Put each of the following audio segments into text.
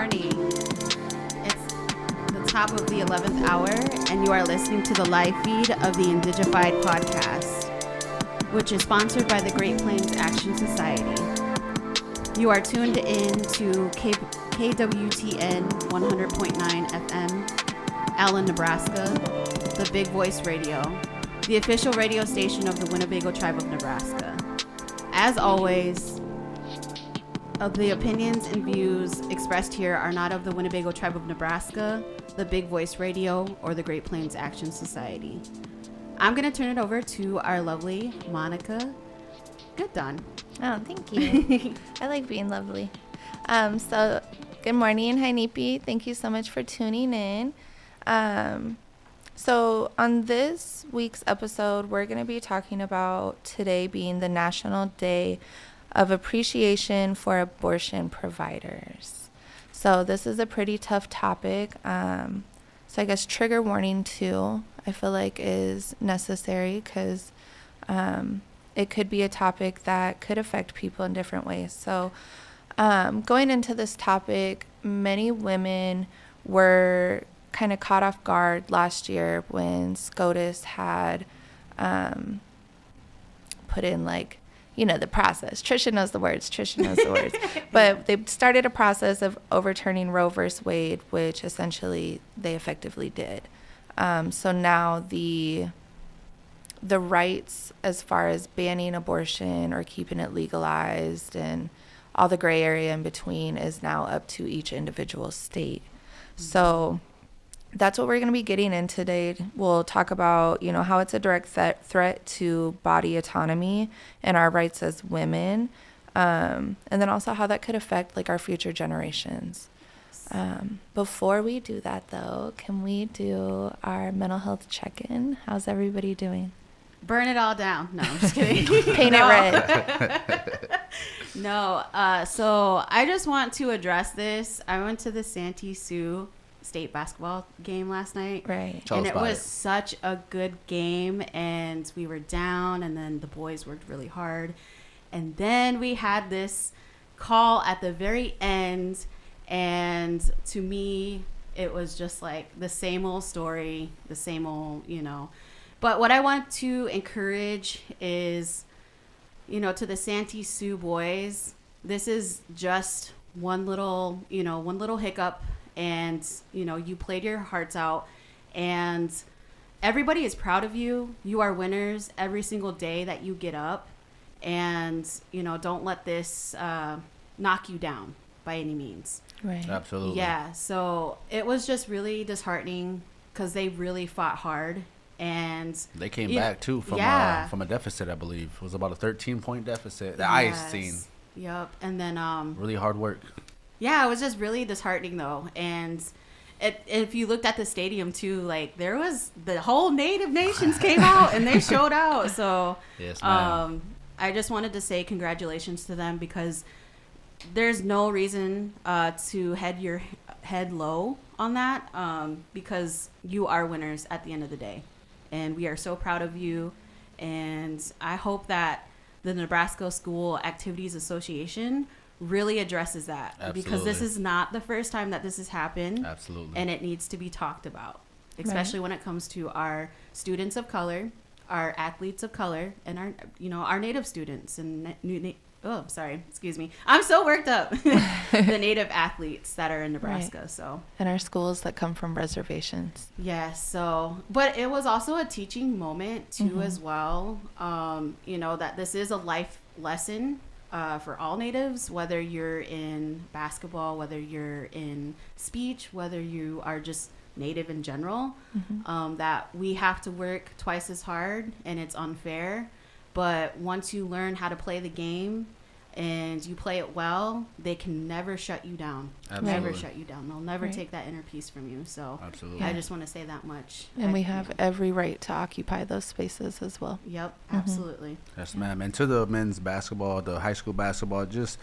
morning. It's the top of the 11th hour, and you are listening to the live feed of the INDIGIFIED podcast, which is sponsored by the Great Plains Action Society. You are tuned in to KWTN 100.9 FM, Allen, Nebraska, the Big Voice Radio, the official radio station of the Winnebago tribe of Nebraska. As always, the opinions and views expressed here are not of the Winnebago tribe of Nebraska, the Big Voice Radio, or the Great Plains Action Society. I'm going to turn it over to our lovely Monica. Good done. Oh, thank you. I like being lovely. So good morning. Hi, Nipi. Thank you so much for tuning in. So on this week's episode, we're going to be talking about today being the National Day of Appreciation for Abortion Providers. So this is a pretty tough topic. So I guess trigger warning too, I feel like is necessary because it could be a topic that could affect people in different ways. So going into this topic, many women were kind of caught off guard last year when SCOTUS had put in the process. Trisha knows the words. But they started a process of overturning Roe versus Wade, which essentially they effectively did. So now the rights as far as banning abortion or keeping it legalized and all the gray area in between is now up to each individual state. Mm-hmm. So that's what we're going to be getting in today. We'll talk about, how it's a direct threat to body autonomy and our rights as women. And then also how that could affect our future generations. Before we do that though, can we do our mental health check-in? How's everybody doing? Burn it all down. No, I'm just kidding. Paint it red. No. So I just want to address this. I went to the Santee Sioux State basketball game last night. Right. And it was such a good game, and we were down, and then the boys worked really hard. And then we had this call at the very end, and to me, it was just like the same old story, the same old, But what I want to encourage is, to the Santee Sioux boys, this is just one little hiccup, and, you played your hearts out, and everybody is proud of you. You are winners every single day that you get up, and, don't let this knock you down by any means. Right. Absolutely. Yeah. So it was just really disheartening because they really fought hard. And they came back too from a deficit, I believe. It was about a 13-point deficit that I seen. Yep. And then really hard work. Yeah, it was just really disheartening though. And if you looked at the stadium too, there was the whole Native Nations came out and they showed out. So yes, ma'am. I just wanted to say congratulations to them because there's no reason to head your head low on that because you are winners at the end of the day. And we are so proud of you. And I hope that the Nebraska School Activities Association really addresses that. Absolutely. Because this is not the first time that this has happened. Absolutely. And it needs to be talked about, especially when it comes to our students of color, our athletes of color, and our Native students and excuse me. I'm so worked up. The Native athletes that are in Nebraska. Right. So. And our schools that come from reservations. Yeah. So, but it was also a teaching moment too, as well. That this is a life lesson for all Natives, whether you're in basketball, whether you're in speech, whether you are just Native in general, that we have to work twice as hard, and it's unfair. But once you learn how to play the game and you play it well, they can never shut you down. Absolutely. Never shut you down. They'll never take that inner peace from you. So absolutely. I just want to say that much. And we have every right to occupy those spaces as well. Yep, absolutely. Yes, ma'am. And to the men's basketball, the high school basketball, just,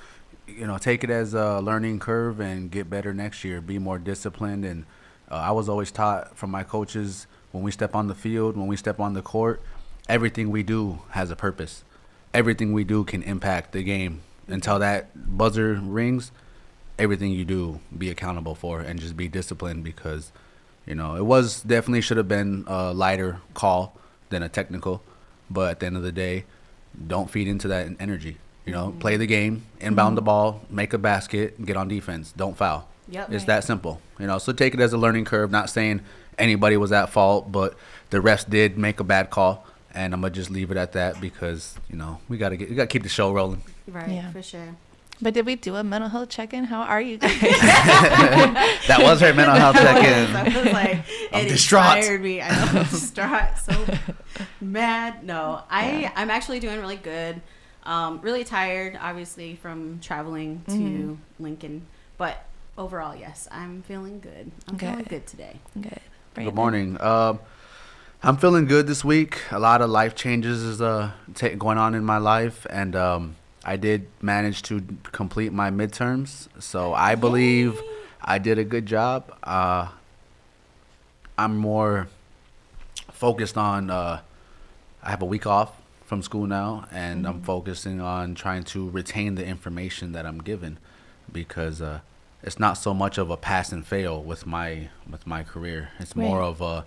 take it as a learning curve and get better next year. Be more disciplined. And I was always taught from my coaches, when we step on the field, when we step on the court, everything we do has a purpose. Everything we do can impact the game. Until that buzzer rings, everything you do, be accountable for, and just be disciplined, because, you know, it was definitely should have been a lighter call than a technical. But at the end of the day, don't feed into that energy. You know, play the game, inbound the ball, make a basket, get on defense. Don't foul. Yep. It's that simple. You know, so take it as a learning curve. Not saying anybody was at fault, but the refs did make a bad call, and I'm gonna just leave it at that, because, you know, we gotta keep the show rolling. Right. Yeah. For sure. But did we do a mental health check-in? How are you guys? That was her mental health check-in. I was like, I'm it distraught. inspired me. I know, I'm distraught, so mad. No, I'm actually doing really good. Really tired, obviously, from traveling to Lincoln, but overall, yes, I'm feeling good. I'm feeling good today. Good. Good morning. I'm feeling good this week. A lot of life changes is going on in my life, and I did manage to complete my midterms, so I believe I did a good job. I'm more focused on I have a week off from school now, and I'm focusing on trying to retain the information that I'm given, because it's not so much of a pass and fail with my career. It's more of a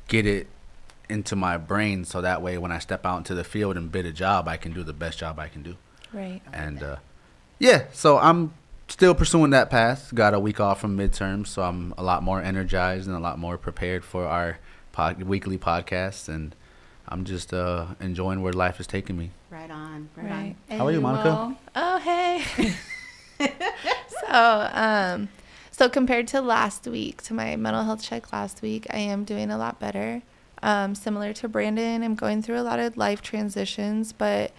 get it into my brain, so that way when I step out into the field and bid a job, I can do the best job I can do. Right. And so I'm still pursuing that path. Got a week off from midterms, so I'm a lot more energized and a lot more prepared for our weekly podcast, and I'm just enjoying where life is taking me. Right on. Right. And How are you, Monica? Oh, hey. So compared to last week, to my mental health check last week, I am doing a lot better. Similar to Brandon, I'm going through a lot of life transitions, but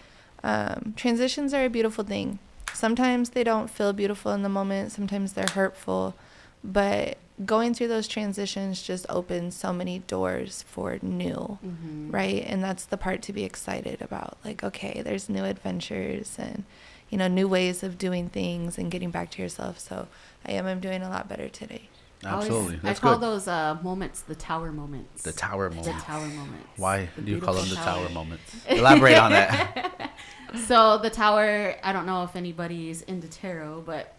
transitions are a beautiful thing. Sometimes they don't feel beautiful in the moment. Sometimes they're hurtful, but going through those transitions just opens so many doors for new, right? And that's the part to be excited about. Like, okay, there's new adventures and, you know, new ways of doing things and getting back to yourself. So I'm doing a lot better today. Absolutely. I call those moments the tower moments. The tower moments. The tower moments. Why The do you call them the beautiful tower towers. moments? Elaborate on that. So the tower, I don't know if anybody's into tarot, but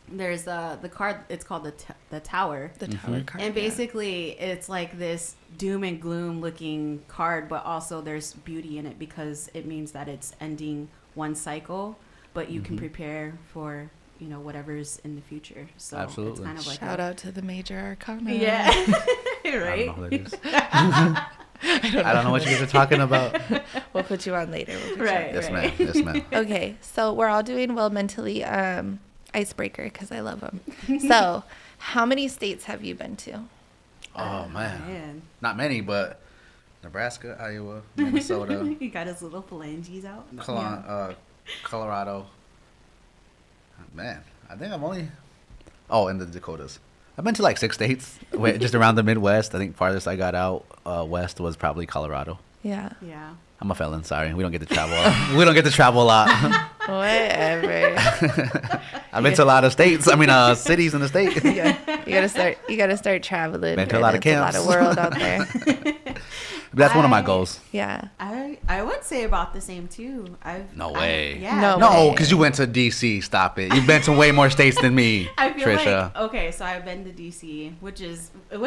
there's the card, it's called the tower. The tower card. And basically it's like this doom and gloom looking card, but also there's beauty in it, because it means that it's ending one cycle, but you can prepare for, you know, whatever's in the future. So Absolutely. it's kind of like Shout out to the major arcana. Yeah. I Right. don't know who that is. I don't know what you guys are talking about. We'll put you on later. Right. Yes, ma'am. Yes, ma'am. Okay, so we're all doing well mentally. Icebreaker, because I love them. So, how many states have you been to? Oh, man. Not many, but Nebraska, Iowa, Minnesota, He got his little phalanges out. Colorado. Man, I think I'm only... Oh, and the Dakotas. I've been to like 6 states, just around the Midwest. I think farthest I got out west was probably Colorado. Yeah. Yeah. I'm a felon. Sorry, we don't get to travel. We don't get to travel a lot. Whatever. I've been to a lot of states. I mean, cities in the state. Yeah. You gotta start traveling. Been to a lot of camps. A lot of world out there. That's one of my goals. Yeah. I would say about the same too. No way. Yeah. No. No, because you went to DC. Stop it. You've been to way more states than me, I feel Trisha. like, okay, so I've been to DC, which is a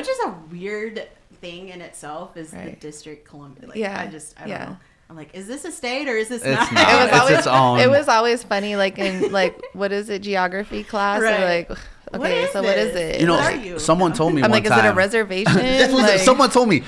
weird thing in itself, is the Right. District Columbia. Like, Yeah. I don't Yeah. know. I'm like, is this a state or is this It's not? not. It was It's always its own. It was always funny, like in what is it, geography class? Right. Or like, okay, so what is this? it? You know, What are you? someone told me I'm one like, time. is it a reservation? That's what Like- someone told me.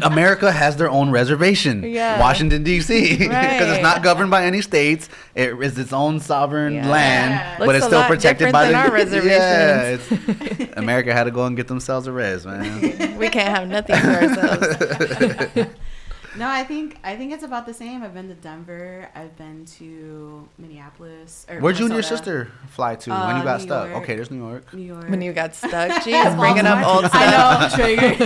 America has their own reservation. Yeah. Washington, D.C. Because Right. it's not governed by any states. It is its own sovereign Yeah. land, but Looks it's a still lot protected by different the than our Yeah, reservations. it's, America had to go and get themselves a res, man. We can't have nothing for ourselves. No, I think it's about the same. I've been to Denver. I've been to Minneapolis. Where'd you and your Minnesota, sister fly to when you got New stuck? York. Okay, there's New York. New York. When you got stuck, jeez, bringing up old stuff. I know, triggered.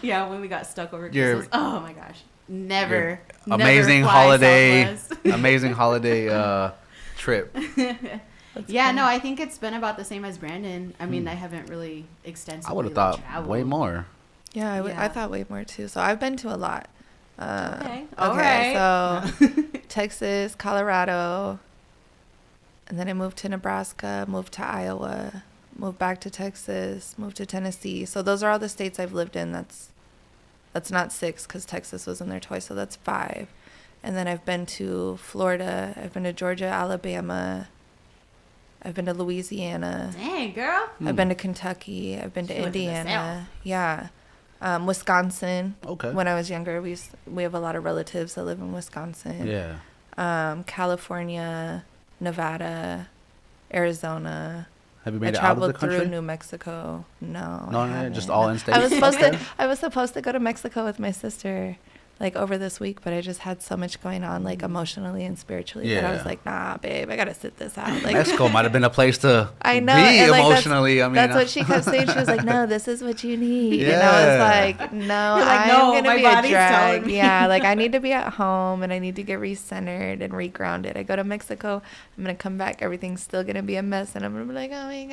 Yeah, when we got stuck over Your- Christmas. Oh my gosh, never. Amazing never fly holiday, Southwest. amazing holiday trip. Yeah, no, I think it's been about the same as Brandon. I mean, I haven't really extensively. I would have like, thought traveled. way more. Yeah, I Yeah. thought way more too. So I've been to a lot. Okay. All right. So Texas, Colorado, And then I moved to Nebraska, moved to Iowa, moved back to Texas, moved to Tennessee. So those are all the states I've lived in. That's not 6 because Texas was in there twice, so that's 5. And then I've been to Florida. I've been to Georgia, Alabama. I've been to Louisiana. Dang, girl. I've been to Kentucky. I've been to She lived in the Indiana. Yeah. Wisconsin. Okay. When I was younger, we have a lot of relatives that live in Wisconsin. Yeah. California, Nevada, Arizona. Have you made I it out of the traveled through country? New Mexico. No, No, I no, haven't. just all in states. I was supposed to go to Mexico with my sister, like over this week, but I just had so much going on, like emotionally and spiritually, that I was Yeah. like, nah, babe, I gotta sit this out. Like, Mexico might have been a place to I know, be and, like, emotionally. that's what she kept saying. She was like, no, this is what you need. And I Yeah. was like, no, You're like, I'm no, gonna my be a body's telling drag. me. Yeah, like I need to be at home and I need to get recentered and regrounded. I go to Mexico, I'm gonna come back, everything's still gonna be a mess, and I'm gonna be like, oh my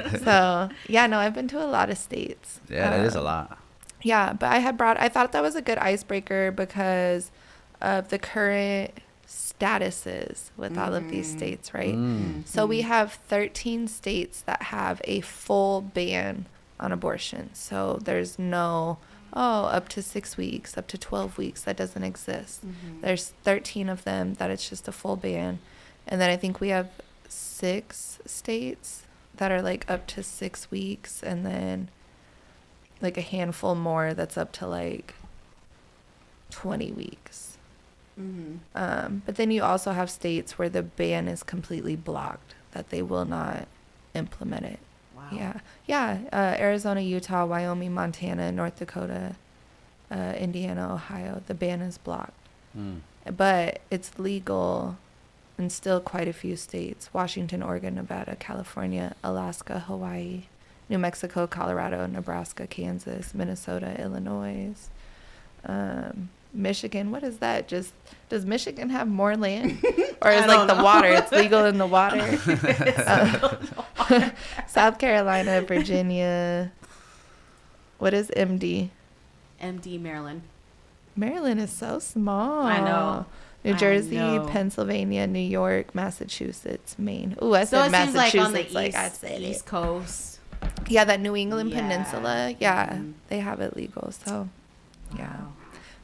god. So yeah, no, I've been to a lot of states. Yeah, that is a lot. Yeah, but I thought that was a good icebreaker because of the current statuses with all of these states, right? So we have 13 states that have a full ban on abortion. So there's no, up to 6 weeks, up to 12 weeks. That doesn't exist. There's 13 of them that it's just a full ban. And then I think we have 6 states that are like up to 6 weeks, and then like a handful more that's up to like 20 weeks. But then you also have states where the ban is completely blocked, that they will not implement it. Wow. Yeah. Arizona, Utah, Wyoming, Montana, North Dakota, Indiana, Ohio, the ban is blocked. But it's legal in still quite a few states: Washington, Oregon, Nevada, California, Alaska, Hawaii, New Mexico, Colorado, Nebraska, Kansas, Minnesota, Illinois, Michigan. What is that? Does Michigan have more land? Or is like the water? It's legal in the water. South Carolina, Virginia. What is MD? MD, Maryland. Maryland is so small. I know. New I Jersey, know. Pennsylvania, New York, Massachusetts, Maine. Ooh, I So said it seems like on the Massachusetts. Like I said it. East Coast. Yeah, that New England Yeah. Peninsula. Yeah, Mhm. they have it legal. So, yeah. Wow.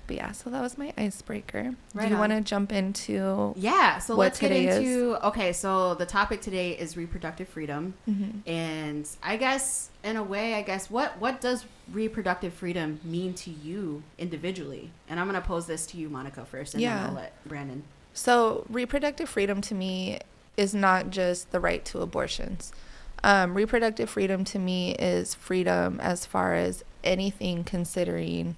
But yeah, so that was my icebreaker. Right Do you on. want to jump into Yeah, so what let's get today is? into okay, so the topic today is reproductive freedom. Mhm. And I guess in a way, what does reproductive freedom mean to you individually? And I'm going to pose this to you, Monica, first, and Yeah. then I'll let Brandon. So reproductive freedom to me is not just the right to abortions. Reproductive freedom to me is freedom as far as anything considering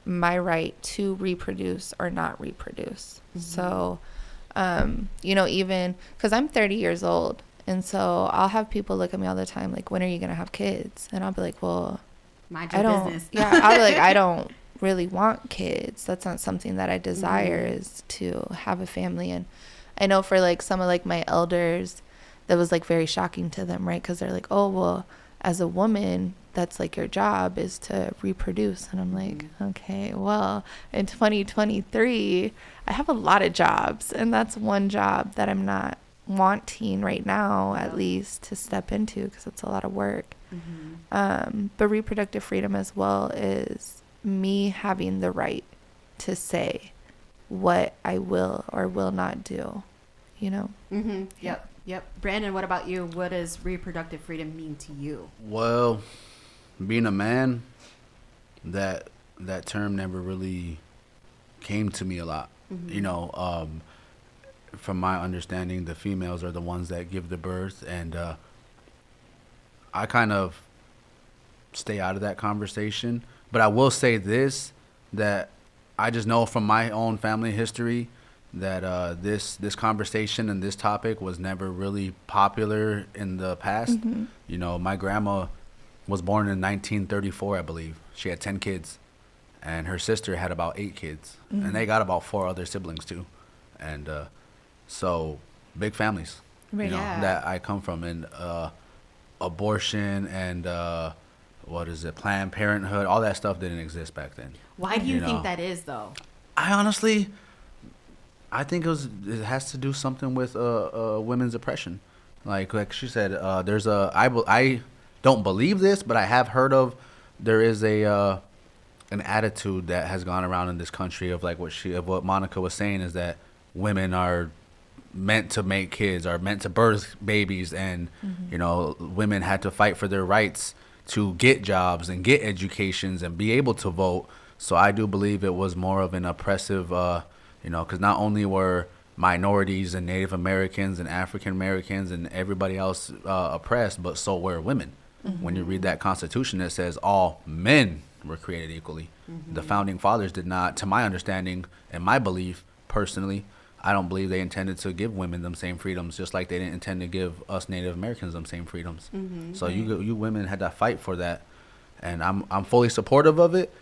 my right to reproduce or not reproduce. So, even because I'm 30 years old, and so I'll have people look at me all the time like, when are you going to have kids? And I'll be like, well, Mind I your don't, business. yeah, I'll be like, I don't really want kids. That's not something that I desire, is to have a family. And I know for like some of like my elders, that was like very shocking to them, right? Because they're like, oh, well, as a woman, that's like your job is to reproduce. And I'm like, okay, well, in 2023, I have a lot of jobs, and that's one job that I'm not wanting right now, at least, to step into, because it's a lot of work. But reproductive freedom as well is me having the right to say what I will or will not do, you know? Yep. Brandon, what about you? What does reproductive freedom mean to you? Well, being a man, that term never really came to me a lot. From my understanding, the females are the ones that give the birth, and I kind of stay out of that conversation. But I will say this, that I just know from my own family history that this conversation and this topic was never really popular in the past. My grandma was born in 1934, I believe. She had 10 kids, and her sister had about 8 kids, and they got about 4 other siblings too. And so big families, Right. Yeah. that I come from. And abortion and Planned Parenthood, all that stuff didn't exist back then. Why do you You think know. that is, though? I honestly, I think it has to do something with women's oppression. Like she said, there's I don't believe this, but I have heard of there is an attitude that has gone around in this country of like what Monica was saying is that women are meant to make kids, are meant to birth babies, and women had to fight for their rights to get jobs and get educations and be able to vote. So I do believe it was more of an oppressive, because not only were minorities and Native Americans and African Americans and everybody else oppressed, but so were women. When you read that Constitution, it says all men were created equally. The founding fathers did not, to my understanding and my belief personally, I don't believe they intended to give women them same freedoms, just like they didn't intend to give us Native Americans them same freedoms. So you women had to fight for that, and I'm fully supportive of it.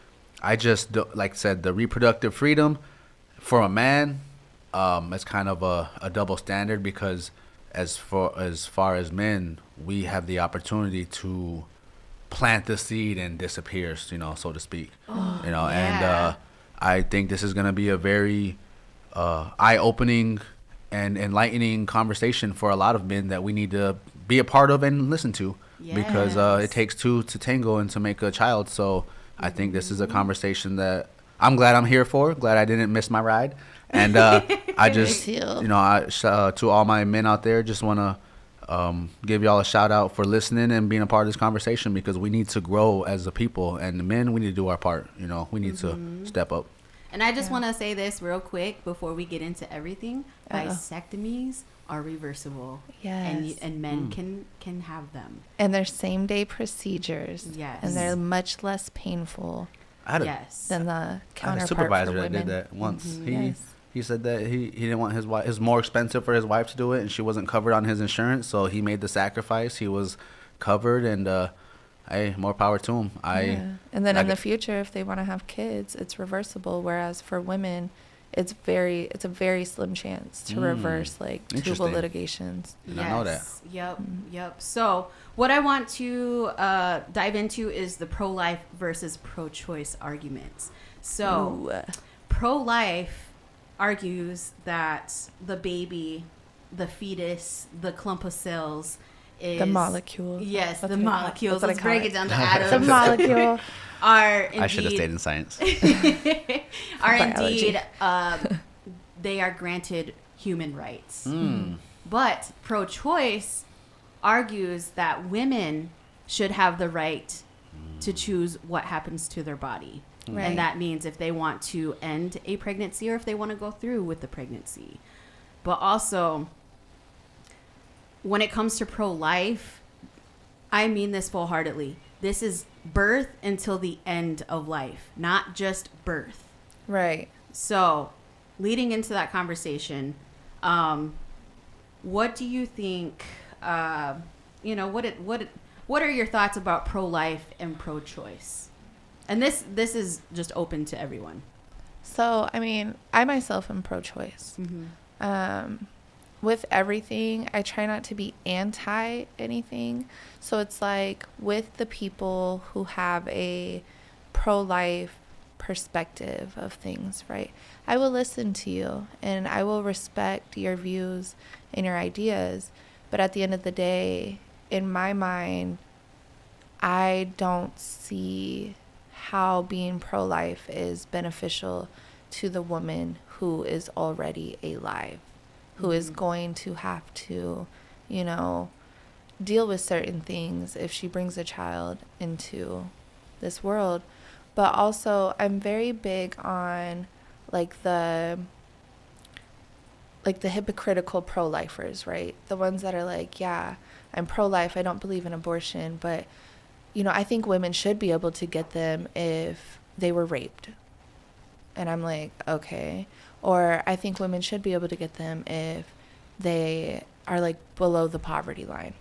I just like I said, the reproductive freedom for a man, it's kind of a double standard, because as far as men, we have the opportunity to plant the seed and disappears, so to speak. And I think this is going to be a very eye-opening and enlightening conversation for a lot of men that we need to be a part of and listen to, because it takes two to tango and to make a child. So I think this is a conversation that I'm glad I'm here for. Glad I didn't miss my ride. And I just, to all my men out there, just want to give y'all a shout out for listening and being a part of this conversation, because we need to grow as a people, and the men, we need to do our part. We need to step up. And I just want to say this real quick before we get into everything. Vasectomies are reversible. Yes. And men can have them. And they're same day procedures. Yes. And they're much less painful than the counterpart. I had a supervisor for that women. did that once. Yes. He said that he didn't want his wife. It was more expensive for his wife to do it, and she wasn't covered on his insurance, so he made the sacrifice. He was covered, and hey, more power to him. And then in the future, if they want to have kids, it's reversible. Whereas for women, it's a very slim chance to reverse like tubal litigations. I know that. Yep. So what I want to dive into is the pro-life versus pro-choice arguments. So pro-life argues that the baby, the fetus, the clump of cells is the molecule. Yes, the molecules. Let's break it down to atoms. The molecule are indeed, I should have stayed in science. Are indeed they are granted human rights. But pro-choice argues that women should have the right to choose what happens to their body. Right. And that means if they want to end a pregnancy or if they want to go through with the pregnancy. But also, when it comes to pro-life, I mean this full-heartedly. This is birth until the end of life, not just birth. Right. So, leading into that conversation, what do you think? What are your thoughts about pro-life and pro-choice? And this is just open to everyone. So, I mean, I myself am pro-choice. With everything, I try not to be anti anything. So it's like with the people who have a pro-life perspective of things, right? I will listen to you and I will respect your views and your ideas. But at the end of the day, in my mind, I don't see how being pro-life is beneficial to the woman who is already alive, who is going to have to, deal with certain things if she brings a child into this world. But also, I'm very big on the hypocritical pro-lifers, right? The ones that are like, yeah, I'm pro-life, I don't believe in abortion, but I think women should be able to get them if they were raped. And I'm like, okay. Or I think women should be able to get them if they are below the poverty line.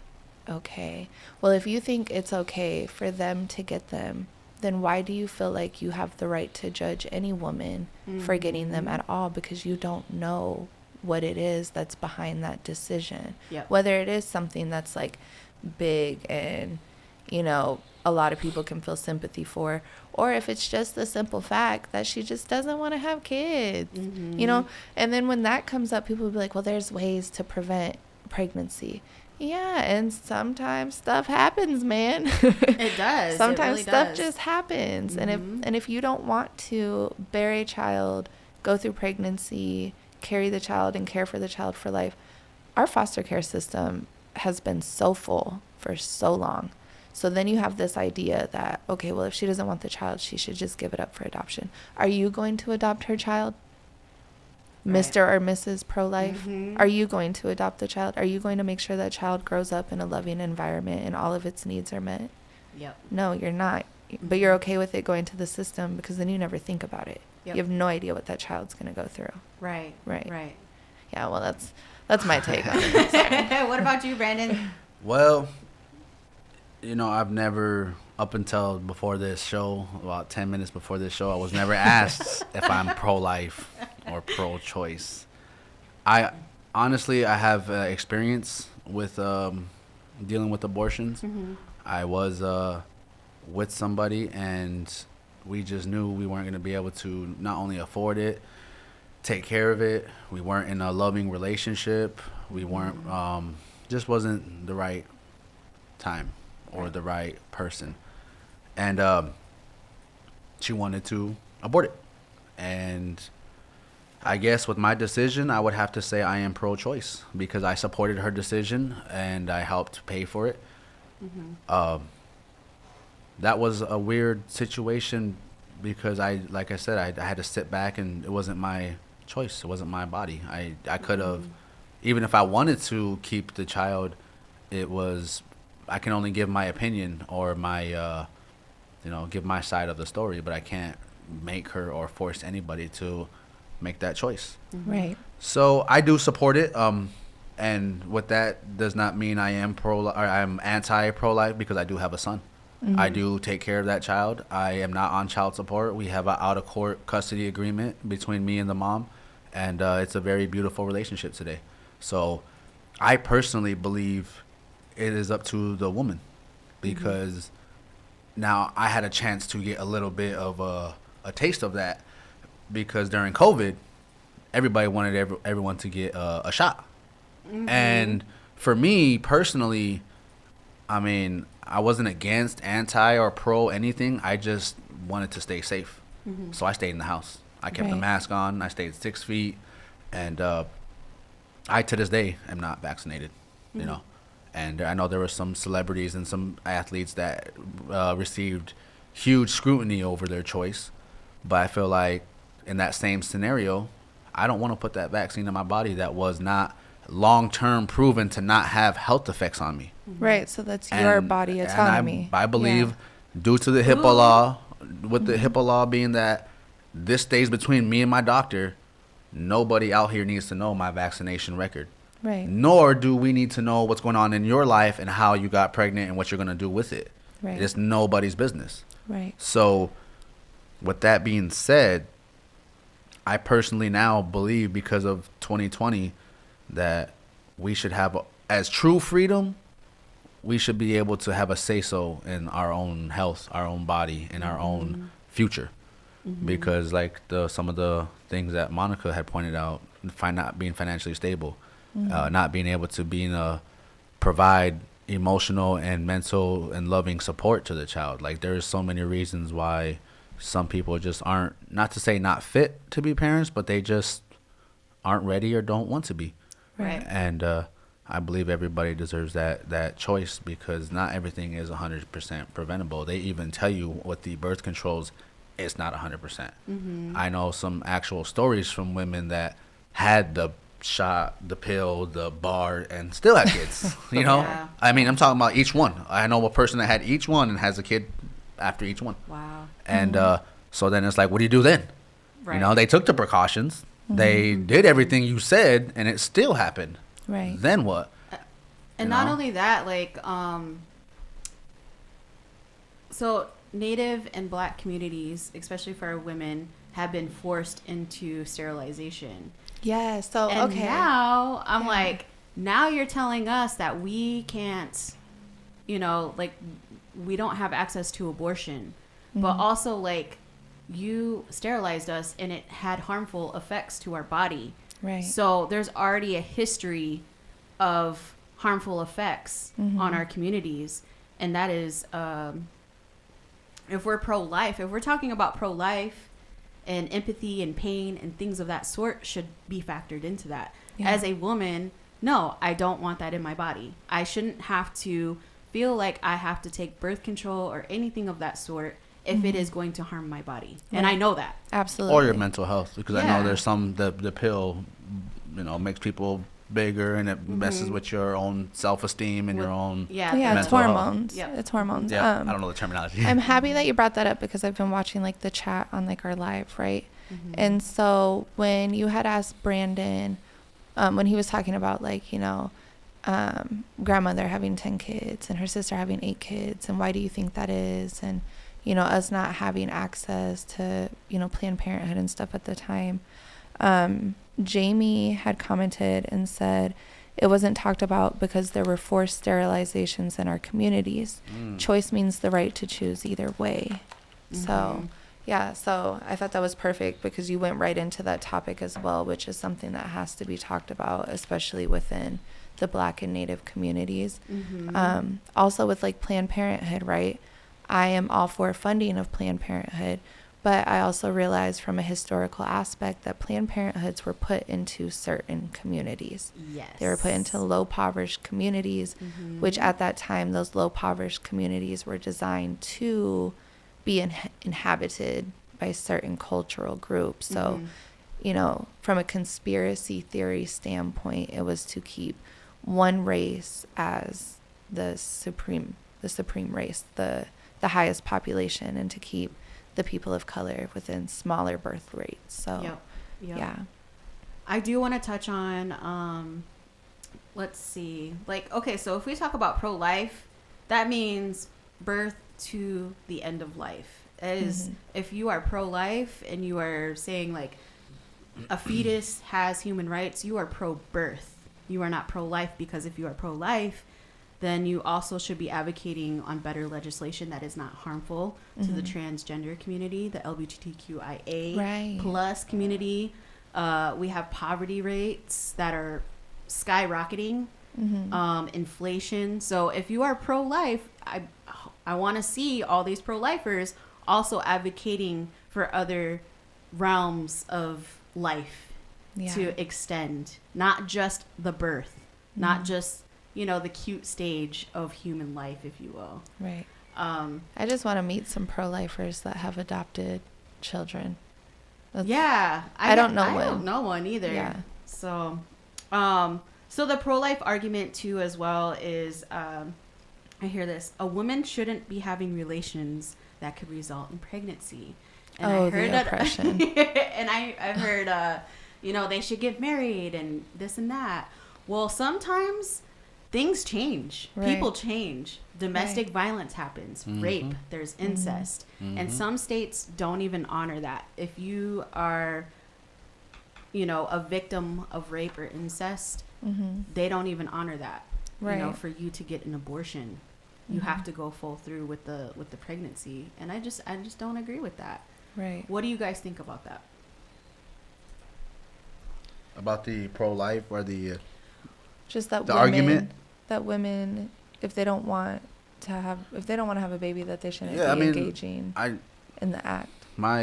Okay. Well, if you think it's okay for them to get them, then why do you feel like you have the right to judge any woman for getting them at all? Because you don't know what it is that's behind that decision. Yep. Whether it is something that's big and a lot of people can feel sympathy for, or if it's just the simple fact that she just doesn't want to have kids, you know. And then when that comes up, people will be like, well, there's ways to prevent pregnancy. Yeah, and sometimes stuff happens, man. It does. Sometimes it really stuff does. just happens. And if you don't want to bear a child, go through pregnancy, carry the child and care for the child for life, our foster care system has been so full for so long. So then you have this idea that, okay, well, if she doesn't want the child, she should just give it up for adoption. Are you going to adopt her child? Right. Mr. or Mrs. Pro-Life? Are you going to adopt the child? Are you going to make sure that child grows up in a loving environment and all of its needs are met? Yep. No, you're not. But you're okay with it going to the system because then you never think about it. Yep. You have no idea what that child's going to go through. Right. Yeah, well, that's my take on it. What about you, Brandon? Well, you know, I've never, up until before this show, about 10 minutes before this show, I was never asked if I'm pro-life or pro-choice. I have experience with dealing with abortions. I was with somebody, and we just knew we weren't going to be able to not only afford it, take care of it. We weren't in a loving relationship. We weren't, just wasn't the right time or the right person. And she wanted to abort it. And I guess with my decision, I would have to say I am pro-choice because I supported her decision and I helped pay for it. That was a weird situation because like I said, I had to sit back, and it wasn't my choice. It wasn't my body. I could have, even if I wanted to keep the child, I can only give my opinion or my, give my side of the story, but I can't make her or force anybody to make that choice. Right. So I do support it. And what that does not mean I am I'm anti-pro-life because I do have a son. I do take care of that child. I am not on child support. We have an out-of-court custody agreement between me and the mom, and it's a very beautiful relationship today. So I personally believe it is up to the woman because now I had a chance to get a little bit of a taste of that because during COVID, everybody wanted everyone to get a shot. And for me personally, I mean, I wasn't against, anti, or pro anything. I just wanted to stay safe. So I stayed in the house. I kept the mask on. I stayed 6 feet. And I, to this day, am not vaccinated, you know. And I know there were some celebrities and some athletes that received huge scrutiny over their choice. But I feel like in that same scenario, I don't want to put that vaccine in my body that was not long-term proven to not have health effects on me. Right, so that's your body autonomy. I believe due to the HIPAA law, with the HIPAA law being that this stays between me and my doctor, nobody out here needs to know my vaccination record. Right. Nor do we need to know what's going on in your life and how you got pregnant and what you're going to do with it. Right. It's nobody's business. Right. So with that being said, I personally now believe because of 2020 that we should have, as true freedom, we should be able to have a say-so in our own health, our own body, and our own future. Because like some of the things that Monica had pointed out, not being financially stable, not being able to provide emotional and mental and loving support to the child. Like there's so many reasons why some people just aren't, not to say not fit to be parents, but they just aren't ready or don't want to be. Right. And I believe everybody deserves that choice because not everything is 100% preventable. They even tell you with the birth controls, it's not 100%. I know some actual stories from women that had the shot, the pill, the bar, and still had kids. You know, I mean, I'm talking about each one. I know a person that had each one and has a kid after each one. Wow. And so then it's like, what do you do then? Right. You know, they took the precautions. They did everything you said, and it still happened. Right. Then what? And not only that, like, so Native and Black communities, especially for women, have been forced into sterilization. Yeah. So And okay. now I'm like, now you're telling us that we can't, you know, like we don't have access to abortion, but also like you sterilized us and it had harmful effects to our body. Right. So there's already a history of harmful effects on our communities. And that is, if we're pro-life, if we're talking about pro-life, and empathy and pain and things of that sort should be factored into that. Yeah. As a woman, no, I don't want that in my body. I shouldn't have to feel like I have to take birth control or anything of that sort if it is going to harm my body. Right. And I know that. Absolutely. Or your mental health, because I know there's some, the pill, makes people bigger, and it messes with your own self-esteem and your own it's hormones. It's hormones. I don't know the terminology. I'm happy that you brought that up, because I've been watching like the chat on like our live, right? And so when you had asked Brandon, when he was talking about like, grandmother having 10 kids and her sister having 8 kids, and why do you think that is, and us not having access to Planned Parenthood and stuff at the time, Jamie had commented and said it wasn't talked about because there were forced sterilizations in our communities. Choice means the right to choose either way. So so I thought that was perfect, because you went right into that topic as well, which is something that has to be talked about, especially within the Black and Native communities. Also with like Planned Parenthood, right? I am all for funding of Planned Parenthood, but I also realized from a historical aspect that Planned Parenthoods were put into certain communities. Yes. They were put into low-impoverished communities, which at that time, those low-impoverished communities were designed to be inhabited by certain cultural groups. So, from a conspiracy theory standpoint, it was to keep one race as the supreme race, the highest population, and to keep the people of color within smaller birth rates. So yeah, I do want to touch on let's see, like, okay, so if we talk about pro-life, that means birth to the end of life. Is if you are pro-life and you are saying like a fetus has human rights, you are pro-birth. You are not pro-life, because if you are pro-life, then you also should be advocating on better legislation that is not harmful to the transgender community, the LGBTQIA plus community. We have poverty rates that are skyrocketing, inflation. So if you are pro-life, I want to see all these pro-lifers also advocating for other realms of life to extend, not just the birth, not just the cute stage of human life, if you will. Right. I just want to meet some pro-lifers that have adopted children. I don't know one either. Yeah. So, so the pro-life argument too, as well, is I hear this: a woman shouldn't be having relations that could result in pregnancy. And I heard the oppression. And I've heard, they should get married and this and that. Well, sometimes things change. Right. People change. Domestic violence happens. Rape. There's incest. And some states don't even honor that. If you are, a victim of rape or incest, they don't even honor that. Right. For you to get an abortion, you have to go full through with the pregnancy. And I just don't agree with that. Right. What do you guys think about that? About the pro-life or the just that the women, argument that women, if they don't want to have a baby, that they shouldn't be engaging in the act. My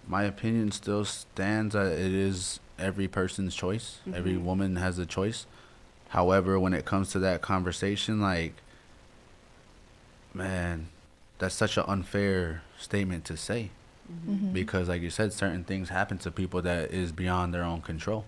opinion still stands that it is every person's choice. Every woman has a choice. However, when it comes to that conversation, like, man, that's such an unfair statement to say. Because, like you said, certain things happen to people that is beyond their own control.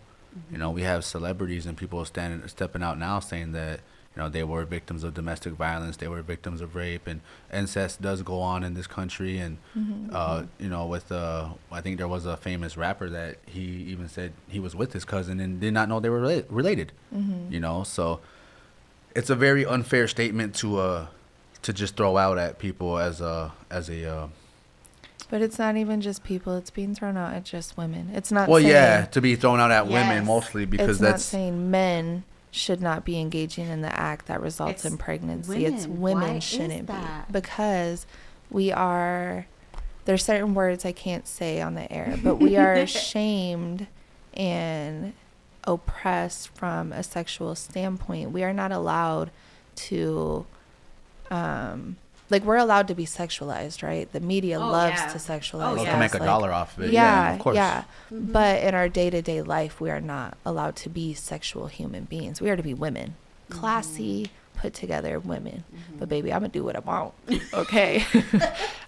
We have celebrities and people stepping out now saying that, they were victims of domestic violence, they were victims of rape, and incest does go on in this country. And, with, I think there was a famous rapper that he even said he was with his cousin and did not know they were related, so it's a very unfair statement to just throw out at people as a but it's not even just people. It's being thrown out at just women. It's not. Well, to be thrown out at women mostly, because it's not saying men should not be engaging in the act that results in pregnancy. Women. It's women Why shouldn't is that? be, because there's certain words I can't say on the air, but we are shamed and oppressed from a sexual standpoint. We are not allowed to we're allowed to be sexualized, right? The media loves to sexualize to us. make a dollar off of it. Yeah, of course. yeah. But in our day-to-day life, we are not allowed to be sexual human beings. We are to be women, classy, put together women. But baby, I'm gonna do what I want. Okay.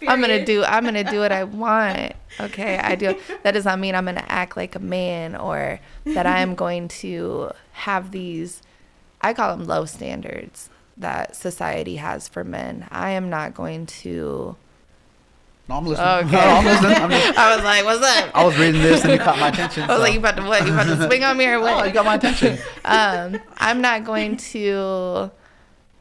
I'm gonna do what I want. Okay. That does not mean I'm gonna act like a man, or that I am going to have these, I call them low standards that society has for men. I am not going to. No, I'm listening. Okay. No, I'm listening. I was like, what's up? I was reading this and you caught my attention. I was like, you about to what? You about to swing on me or what? Oh, you got my attention. I'm not going to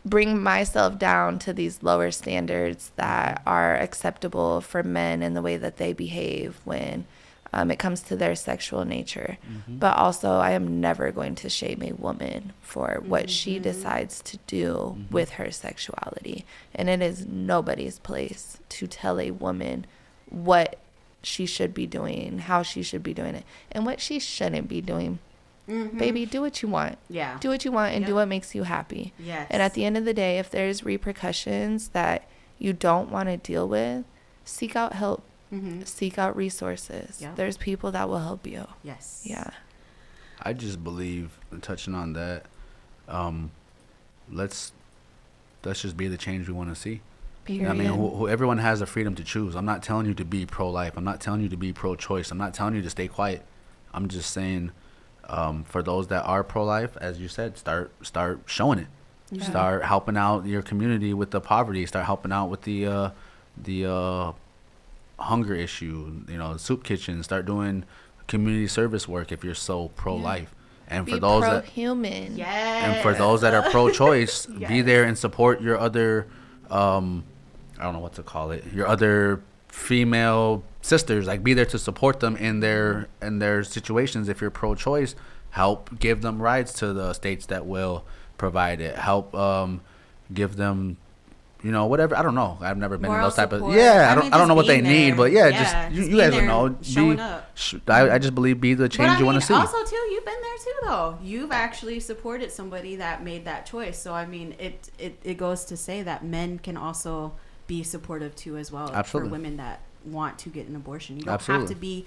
bring myself down to these lower standards that are acceptable for men in the way that they behave when it comes to their sexual nature. But also, I am never going to shame a woman for what she decides to do with her sexuality. And it is nobody's place to tell a woman what she should be doing, how she should be doing it, and what she shouldn't be doing. Baby, do what you want. Yeah. Do what you want and do what makes you happy. Yes. And at the end of the day, if there's repercussions that you don't want to deal with, seek out help. Seek out resources. Yep. There's people that will help you. Yes. Yeah. I just believe, touching on that, let's just be the change we want to see. Period. I mean, everyone has the freedom to choose. I'm not telling you to be pro-life. I'm not telling you to be pro-choice. I'm not telling you to stay quiet. I'm just saying, for those that are pro-life, as you said, start showing it. Yeah. Start helping out your community with the poverty. Start helping out with the hunger issue. Soup kitchen. Start doing community service work if you're so pro-life. And for those pro-human. and for those that are pro-choice, be there and support your other I don't know what to call it, your other female sisters. Like, be there to support them in their situations. If you're pro-choice, help give them rights to the states that will provide it. Help give them, whatever. I don't know. I've never been in those type support. of. Yeah, I don't know what they need, but just you guys will know. Showing up. I just believe be the change you want to see. Also, too, you've been there too, though. You've actually supported somebody that made that choice. So I mean, it goes to say that men can also be supportive too, as well. Absolutely. For women that want to get an abortion, you don't Absolutely. have to be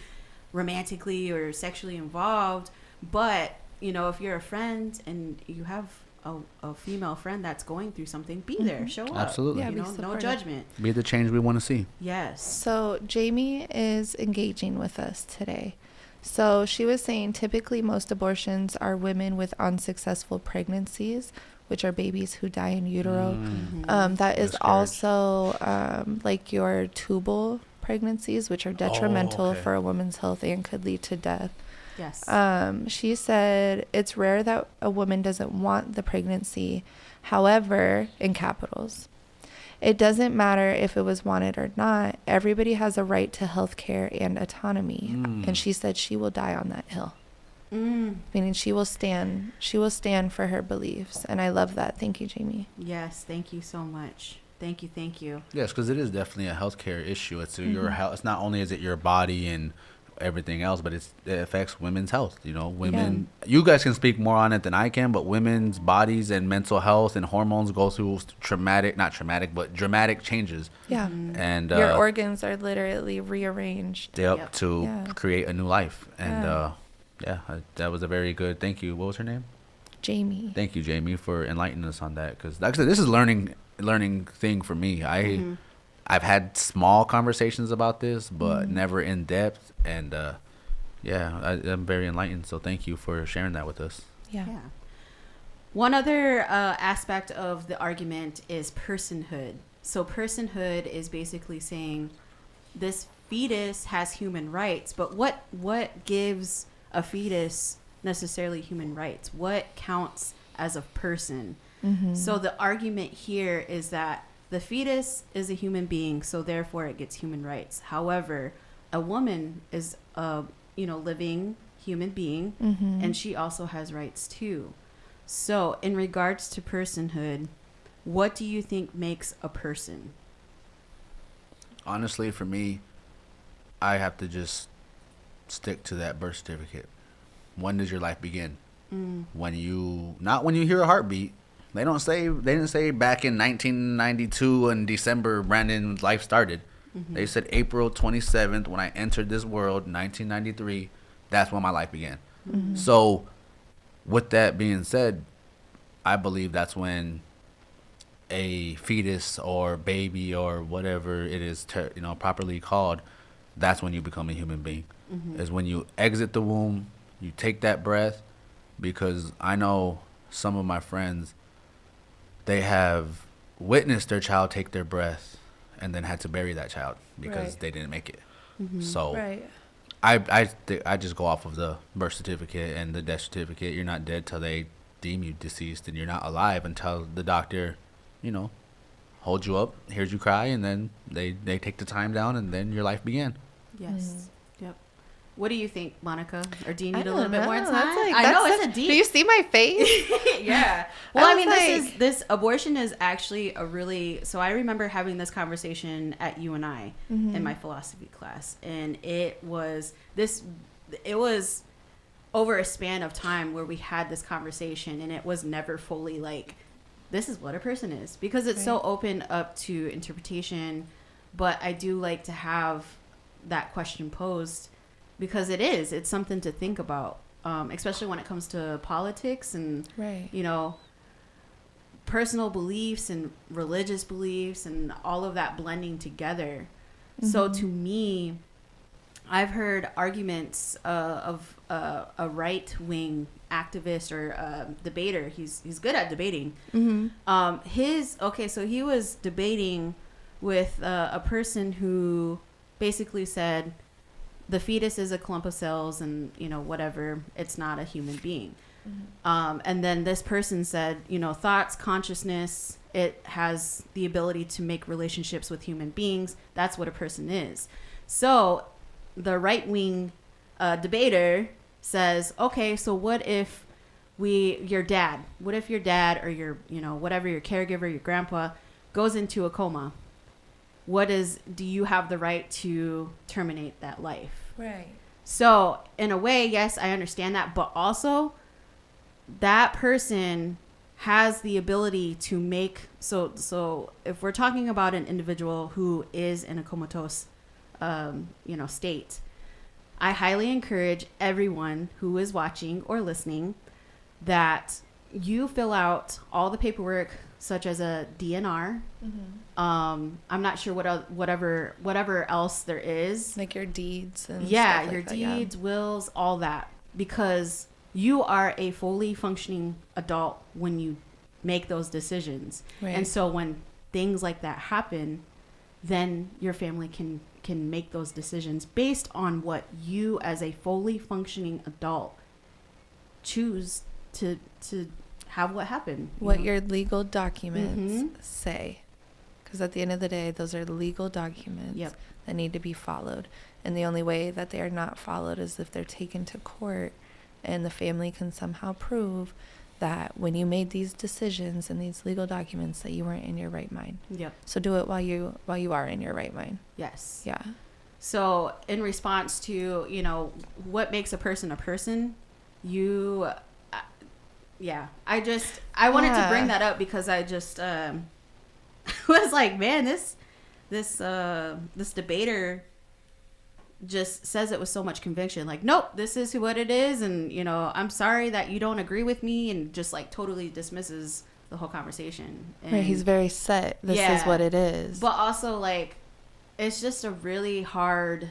romantically or sexually involved. But if you're a friend and you have a female friend that's going through something, be there, show up. Absolutely. Yeah, No judgment. Be the change we want to see. Yes. So Jamie is engaging with us today. So she was saying typically most abortions are women with unsuccessful pregnancies, which are babies who die in utero. That is also like your tubal pregnancies, which are detrimental for a woman's health and could lead to death. Yes. She said it's rare that a woman doesn't want the pregnancy. However, in capitals, it doesn't matter if it was wanted or not. Everybody has a right to health care and autonomy. And she said she will die on that hill. Meaning she will stand for her beliefs. And I love that. Thank you, Jamie. Yes. Thank you so much. Thank you. Yes, because it is definitely a healthcare issue. It's your health. It's not only is it your body and everything else, but it affects women's health. Women. You guys can speak more on it than I can, but women's bodies and mental health and hormones go through dramatic changes. Yeah. And your organs are literally rearranged. To create a new life. And that was a very good. Thank you. What was her name? Jamie. Thank you, Jamie, for enlightening us on that. Because like I said, this is learning thing for me. I've had small conversations about this, but never in depth. And I'm very enlightened. So thank you for sharing that with us. Yeah. One other aspect of the argument is personhood. So personhood is basically saying this fetus has human rights, but what gives a fetus necessarily human rights? What counts as a person? So the argument here is that the fetus is a human being, so therefore it gets human rights. However, a woman is a living human being, and she also has rights too. So, in regards to personhood, what do you think makes a person? Honestly, for me, I have to just stick to that birth certificate. When does your life begin? Not when you hear a heartbeat. They didn't say back in 1992 in December Brandon's life started. They said April 27th when I entered this world, 1993. That's when my life began. So, with that being said, I believe that's when a fetus or baby or whatever it is, properly called, that's when you become a human being. Is when you exit the womb, you take that breath, because I know some of my friends, they have witnessed their child take their breath and then had to bury that child because they didn't make it. So I just go off of the birth certificate and the death certificate. You're not dead till they deem you deceased, and you're not alive until the doctor, holds you up, hears you cry, and then they take the time down, and then your life began. Yes. Yep. What do you think, Monica? Or do you need I a little don't bit more know. time? I know it's a deep. Do you see my face? Yeah. Well, I I mean, was this abortion is actually a really. So I remember having this conversation at UNI in my philosophy class, and it was over a span of time where we had this conversation, and it was never fully like, this is what a person is, because it's so open up to interpretation. But I do like to have that question posed, because it's something to think about, especially when it comes to politics and personal beliefs and religious beliefs and all of that blending together. So to me, I've heard arguments of a right-wing activist or debater. He's good at debating. So he was debating with a person who basically said the fetus is a clump of cells and whatever, it's not a human being. And then this person said, thoughts, consciousness, it has the ability to make relationships with human beings. That's what a person is. So the right-wing debater says, okay, so what if your dad or your, whatever, your caregiver, your grandpa goes into a coma? Do you have the right to terminate that life? Right. So in a way, yes, I understand that, but also that person has the ability to make, so if we're talking about an individual who is in a comatose, state, I highly encourage everyone who is watching or listening that you fill out all the paperwork, such as a DNR. I'm not sure whatever else there is, like your deeds and stuff like your that, deeds, wills, all that, because you are a fully functioning adult when you make those decisions. Right. And so when things like that happen, then your family can make those decisions based on what you as a fully functioning adult choose to have what happened. What your legal documents say. Because at the end of the day, those are legal documents that need to be followed. And the only way that they are not followed is if they're taken to court and the family can somehow prove that when you made these decisions and these legal documents that you weren't in your right mind. Yep. So do it while you are in your right mind. Yes. Yeah. So in response to, what makes a person, I wanted to bring that up because I just was like, man, this debater just says it with so much conviction, like, nope, this is what it is, and I'm sorry that you don't agree with me, and just like totally dismisses the whole conversation. And right, he's very set. This is what it is. But also, like, it's just a really hard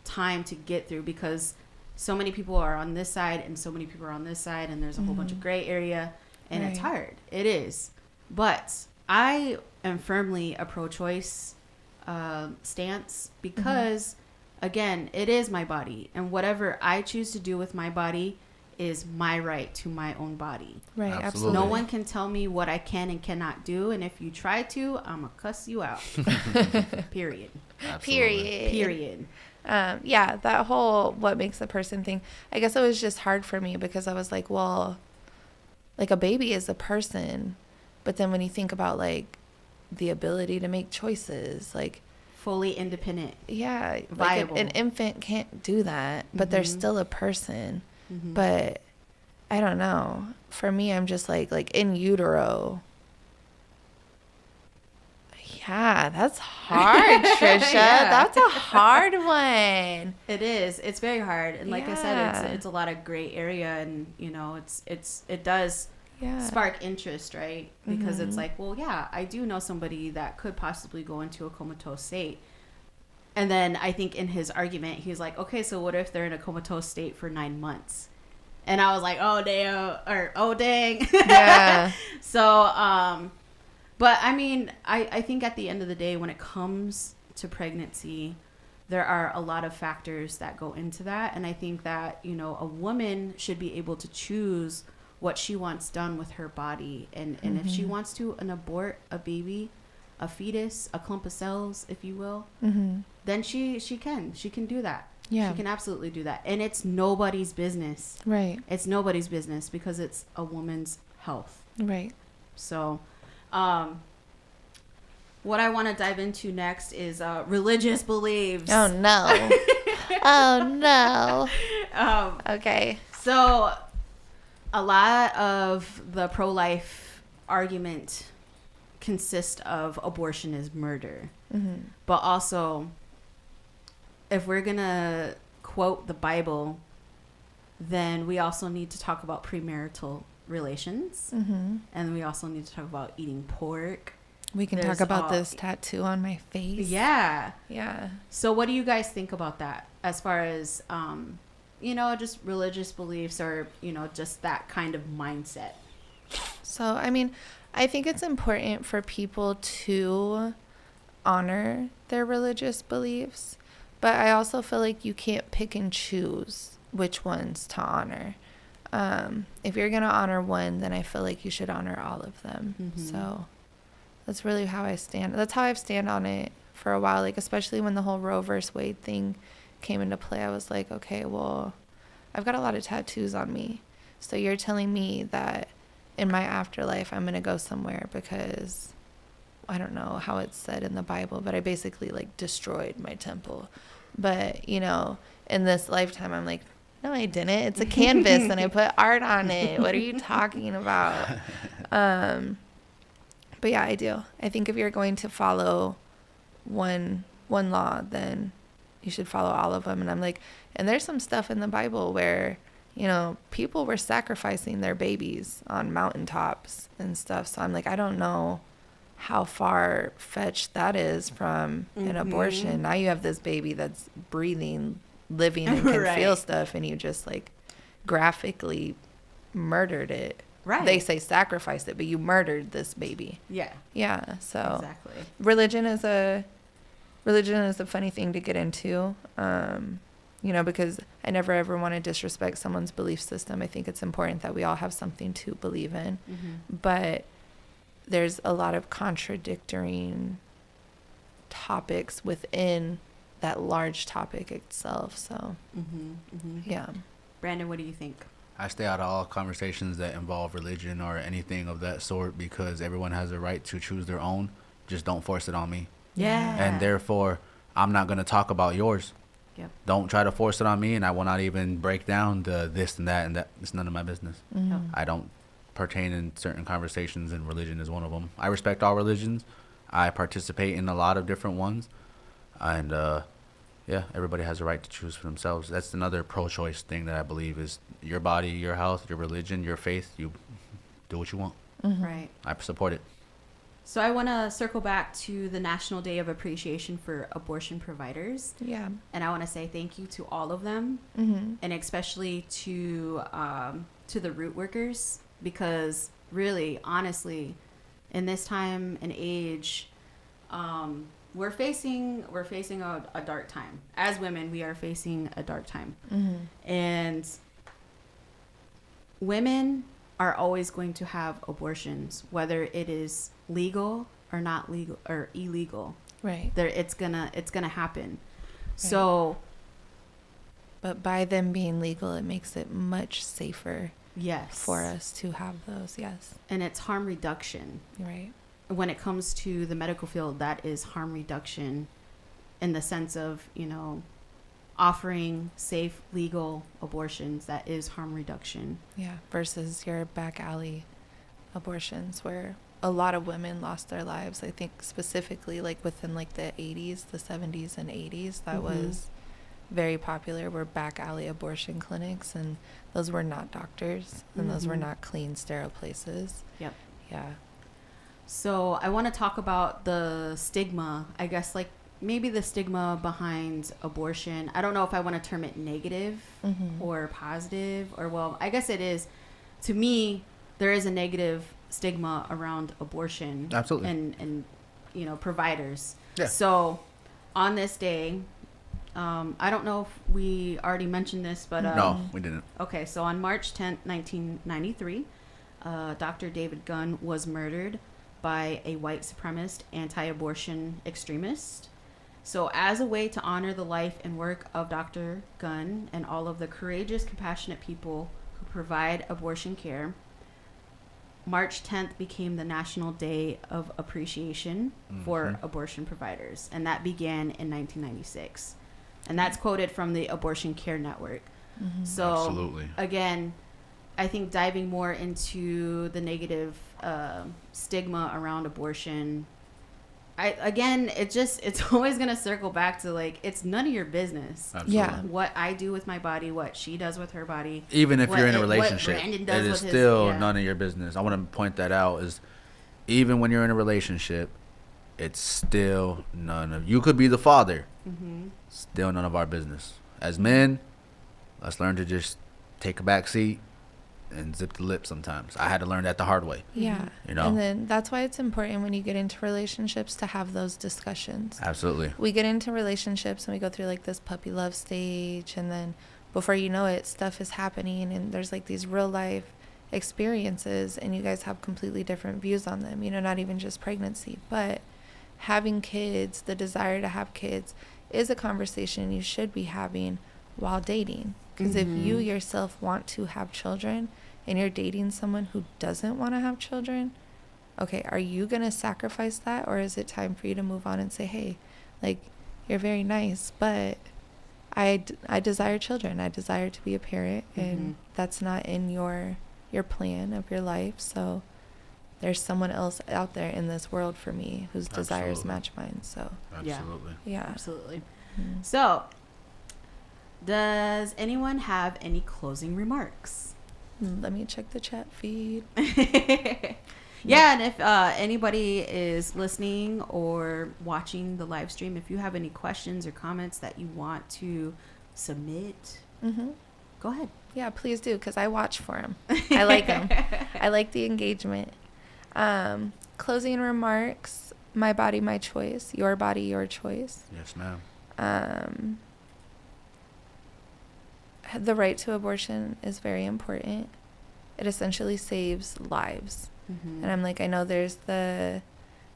time to get through because so many people are on this side and so many people are on this side, and there's a whole bunch of gray area, and it's hard. It is. But I am firmly a pro-choice stance because, again, it is my body, and whatever I choose to do with my body is my right to my own body. Right, absolutely. No one can tell me what I can and cannot do, and if you try to, I'm gonna cuss you out. Period. Absolutely. Period. That whole what makes a person thing, I guess it was just hard for me because I was like, well, like a baby is a person, but then when you think about like the ability to make choices, like fully independent. Yeah, Viable. like an infant can't do that, but they're still a person. Mm-hmm. But I don't know. For me, I'm just like in utero. Yeah, that's hard, Trisha. Yeah. That's a hard one. It is. It's very hard, and like I said, Yeah. it's a lot of gray area, and it does Yeah. spark interest, right? Because Mm-hmm. it's like, well, yeah, I do know somebody that could possibly go into a comatose state. And then I think in his argument, he's like, okay, so what if they're in a comatose state for 9 months? And I was like, oh damn, or oh dang. Yeah. So, but I mean, I think at the end of the day, when it comes to pregnancy, there are a lot of factors that go into that. And I think that, a woman should be able to choose what she wants done with her body. And if she wants to abort a baby, a fetus, a clump of cells, if you will, then she can do that. Yeah. She can absolutely do that. And it's nobody's business. Right. It's nobody's business because it's a woman's health. Right. So, what I want to dive into next is religious beliefs. Oh no. Oh no. Okay. So, a lot of the pro-life argument consists of abortion is murder. But also, if we're going to quote the Bible, then we also need to talk about premarital relations. And we also need to talk about eating pork. We can There's talk about all- this tattoo on my face. Yeah. Yeah. So what do you guys think about that as far as, just religious beliefs or, just that kind of mindset? So, I mean, I think it's important for people to honor their religious beliefs, but I also feel like you can't pick and choose which ones to honor. If you're going to honor one, then I feel like you should honor all of them. So that's really how I stand. That's how I've stand on it for a while, like especially when the whole Roe versus Wade thing came into play. I was like, okay, well, I've got a lot of tattoos on me. So you're telling me that in my afterlife I'm going to go somewhere because I don't know how it's said in the Bible, but I basically like destroyed my temple. But, in this lifetime, I'm like, no, I didn't. It's a canvas and I put art on it. What are you talking about? But yeah, I do. I think if you're going to follow one law, then you should follow all of them. And I'm like, and there's some stuff in the Bible where, people were sacrificing their babies on mountaintops and stuff. So I'm like, I don't know how far fetched that is from an abortion. Now you have this baby that's breathing, living, and can Right. feel stuff, and you just like graphically murdered it. Right. They say sacrificed it, but you murdered this baby. Yeah. Yeah. So Exactly. religion is a funny thing to get into. Because I never ever want to disrespect someone's belief system. I think it's important that we all have something to believe in. But there's a lot of contradicting topics within that large topic itself. So, yeah. Brandon, what do you think? I stay out of all conversations that involve religion or anything of that sort because everyone has a right to choose their own. Just don't force it on me. Yeah. And therefore, I'm not going to talk about yours. Yep. Don't try to force it on me, and I will not even break down the this and that and that. It's none of my business. I don't pertain in certain conversations, and religion is one of them. I respect all religions. I participate in a lot of different ones. And, everybody has a right to choose for themselves. That's another pro-choice thing that I believe is your body, your health, your religion, your faith. You do what you want. Right. I support it. So I want to circle back to the National Day of Appreciation for Abortion Providers. Yeah. And I want to say thank you to all of them, and especially to the root workers, because really, honestly, in this time and age, we're facing a dark time. As women, we are facing a dark time, and women are always going to have abortions, whether it is legal or not legal or illegal. Right. It's gonna happen. Right. So, but by them being legal, it makes it much safer Yes. for us to have those. Yes. And it's harm reduction. Right. When it comes to the medical field, that is harm reduction in the sense of, offering safe, legal abortions. That is harm reduction. Yeah. Versus your back alley abortions where a lot of women lost their lives. I think specifically like within like the 80s, the 70s and 80s, that was very popular, were back alley abortion clinics, and those were not doctors, and those were not clean, sterile places. Yep. Yeah. So I want to talk about the stigma, I guess, like maybe the stigma behind abortion. I don't know if I want to term it negative or positive, or, well, I guess it is. To me, there is a negative stigma around abortion. Absolutely. And providers. Yeah. So on this day, I don't know if we already mentioned this, but no, we didn't. Okay, so on March 10th, 1993, Dr. David Gunn was murdered by a white supremacist anti-abortion extremist. So as a way to honor the life and work of Dr. Gunn and all of the courageous, compassionate people who provide abortion care, March 10th became the National Day of Appreciation for abortion providers, and that began in 1996. And that's quoted from the Abortion Care Network. So, Absolutely. Again, I think diving more into the negative stigma around abortion, it's always going to circle back to, like, it's none of your business. Absolutely. Yeah. What I do with my body, what she does with her body. Even if what you're in a what relationship, Brandon it does is with his- still yeah. none of your business. I want to point that out. Is even when you're in a relationship, it's still none of. You could be the father, still none of our business. As men, let's learn to just take a back seat and zip the lip sometimes. I had to learn that the hard way. Yeah. And then that's why it's important when you get into relationships to have those discussions. Absolutely. We get into relationships and we go through like this puppy love stage, and then before you know it, stuff is happening, and there's like these real life experiences, and you guys have completely different views on them, not even just pregnancy, but having kids, the desire to have kids is a conversation you should be having while dating. Because if you yourself want to have children and you're dating someone who doesn't want to have children, okay, are you going to sacrifice that? Or is it time for you to move on and say, hey, like, you're very nice, but I desire children. I desire to be a parent, and that's not in your plan of your life. So there's someone else out there in this world for me whose desires match mine. So Absolutely. yeah. Absolutely. So, does anyone have any closing remarks? Let me check the chat feed. Yeah, and if anybody is listening or watching the live stream, if you have any questions or comments that you want to submit, go ahead. Yeah, please do, because I watch for them. I like them. I like the engagement. Closing remarks: my body, my choice. Your body, your choice. Yes, ma'am. The right to abortion is very important. It essentially saves lives. And I'm like, I know there's the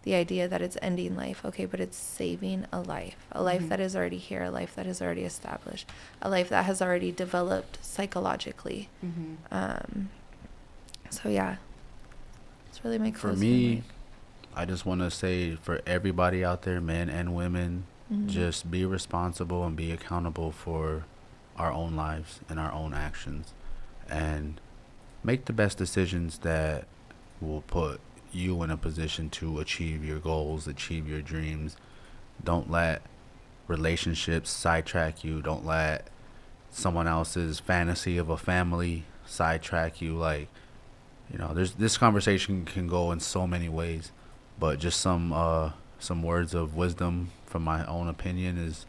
idea that it's ending life, okay, but it's saving a life that is already here, a life that is already established, a life that has already developed psychologically. So yeah, it's really my closing For me, remark. I just want to say for everybody out there, men and women, just be responsible and be accountable for our own lives and our own actions, and make the best decisions that will put you in a position to achieve your goals, achieve your dreams. Don't let relationships sidetrack you. Don't let someone else's fantasy of a family sidetrack you. Like, this conversation can go in so many ways, but just some words of wisdom from my own opinion is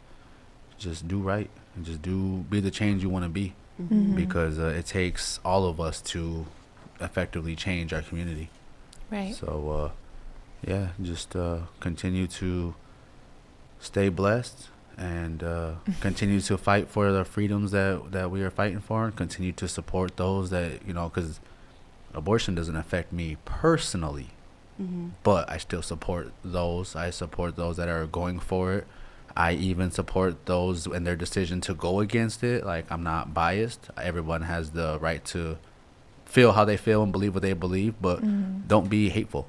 just do right and just be the change you want to be, because it takes all of us to effectively change our community. Right. So, just continue to stay blessed and continue to fight for the freedoms that we are fighting for, and continue to support those that, because abortion doesn't affect me personally, but I still support those. I support those that are going for it. I even support those in their decision to go against it. Like, I'm not biased. Everyone has the right to feel how they feel and believe what they believe, but don't be hateful.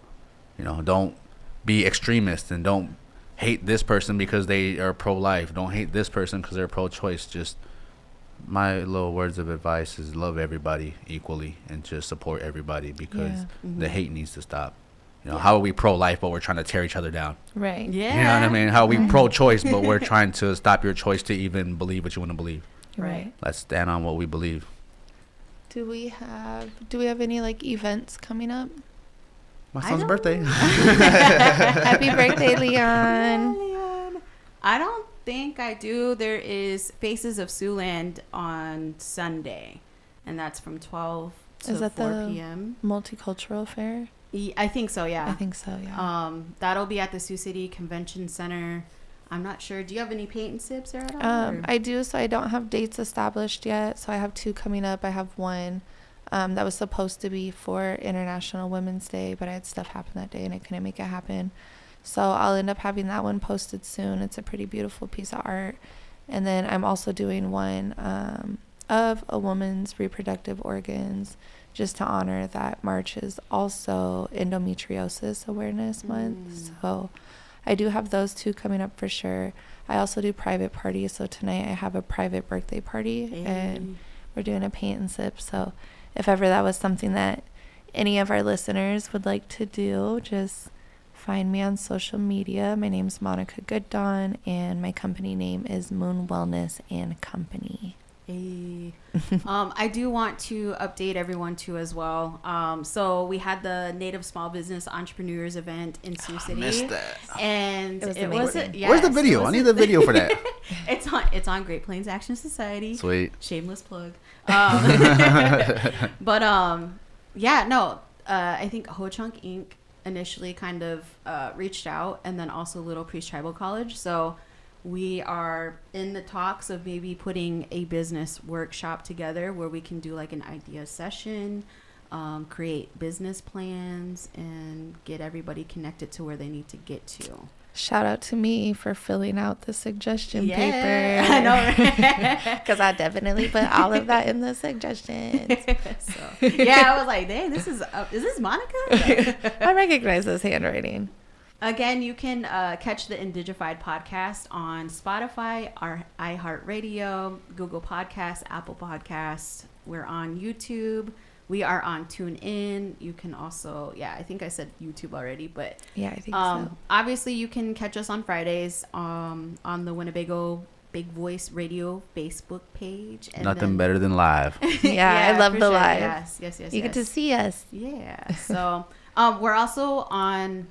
Don't be extremist, and don't hate this person because they are pro-life. Don't hate this person because they're pro-choice. Just my little words of advice is love everybody equally and just support everybody, because the hate needs to stop. How are we pro-life but we're trying to tear each other down? Right. Yeah. You know what I mean? How are we pro-choice but we're trying to stop your choice to even believe what you want to believe? Right. Let's stand on what we believe. Do we have any like events coming up? My son's birthday. Happy birthday, Leon. Leon. I don't think I do. There is Faces of Siouxland on Sunday, and that's from 12 to Is that 4 the p.m. multicultural fair? I think so, yeah. I think so, yeah. That'll be at the Sioux City Convention Center. I'm not sure. Do you have any paint and sips there at all? I do, so I don't have dates established yet. So I have 2 coming up. I have one that was supposed to be for International Women's Day, but I had stuff happen that day and I couldn't make it happen. So I'll end up having that one posted soon. It's a pretty beautiful piece of art. And then I'm also doing one of a woman's reproductive organs, just to honor that March is also Endometriosis Awareness Month. So I do have those 2 coming up for sure. I also do private parties. So tonight I have a private birthday party and we're doing a paint and sip. So if ever that was something that any of our listeners would like to do, just find me on social media. My name's Monica Gooddawn and my company name is Moon Wellness and Company. Hey. I do want to update everyone too as well. So we had the Native Small Business Entrepreneurs event in Sioux City. Missed that. And it was Where's the video? I need the video for that. It's on Great Plains Action Society. Sweet. Shameless plug. But I think Ho Chunk Inc. initially kind of reached out, and then also Little Priest Tribal College. So we are in the talks of maybe putting a business workshop together where we can do like an idea session, create business plans, and get everybody connected to where they need to get to. Shout out to me for filling out the suggestion paper. I know, because I definitely put all of that in the suggestions. So, yeah, I was like, dang, is this Monica? I recognize this handwriting. Again, you can catch the Indigified podcast on Spotify, our iHeart Radio, Google Podcasts, Apple Podcasts. We're on YouTube. We are on TuneIn. You can also, I think I said YouTube already, but yeah, I think so. Obviously, you can catch us on Fridays on the Winnebago Big Voice Radio Facebook page. And Nothing better than live. Yeah, I love the live. Yes. You get to see us. Yeah. So we're also on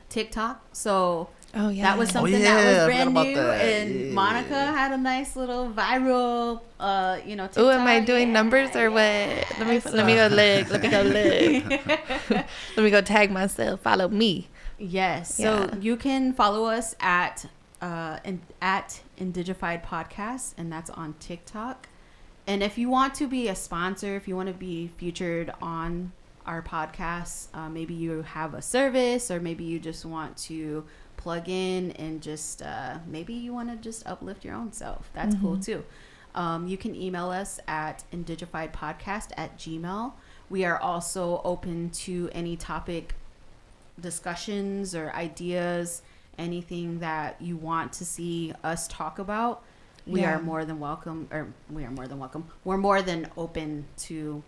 TikTok. So that was something that was brand new, and Monica had a nice little viral TikTok. Oh, am I doing numbers or what? Let me go look. Let me go tag myself. Follow me. Yes. So you can follow us at Indigified Podcast, and that's on TikTok. And if you want to be a sponsor, if you want to be featured on our podcast, maybe you have a service, or maybe you just want to plug in and just maybe you want to just uplift your own self. That's cool too. You can email us at indigifiedpodcast@gmail.com. We are also open to any topic discussions or ideas, anything that you want to see us talk about. We are more than welcome, we're more than open to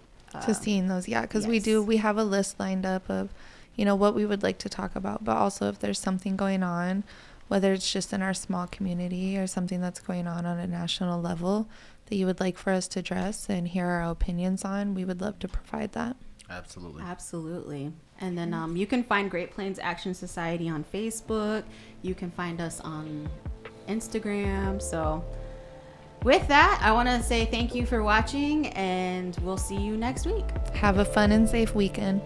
seeing those, because we have a list lined up of what we would like to talk about, but also if there's something going on, whether it's just in our small community or something that's going on a national level that you would like for us to address and hear our opinions on, we would love to provide that. Absolutely. And then you can find Great Plains Action Society on Facebook. You can find us on Instagram. So with that, I want to say thank you for watching, and we'll see you next week. Have a fun and safe weekend.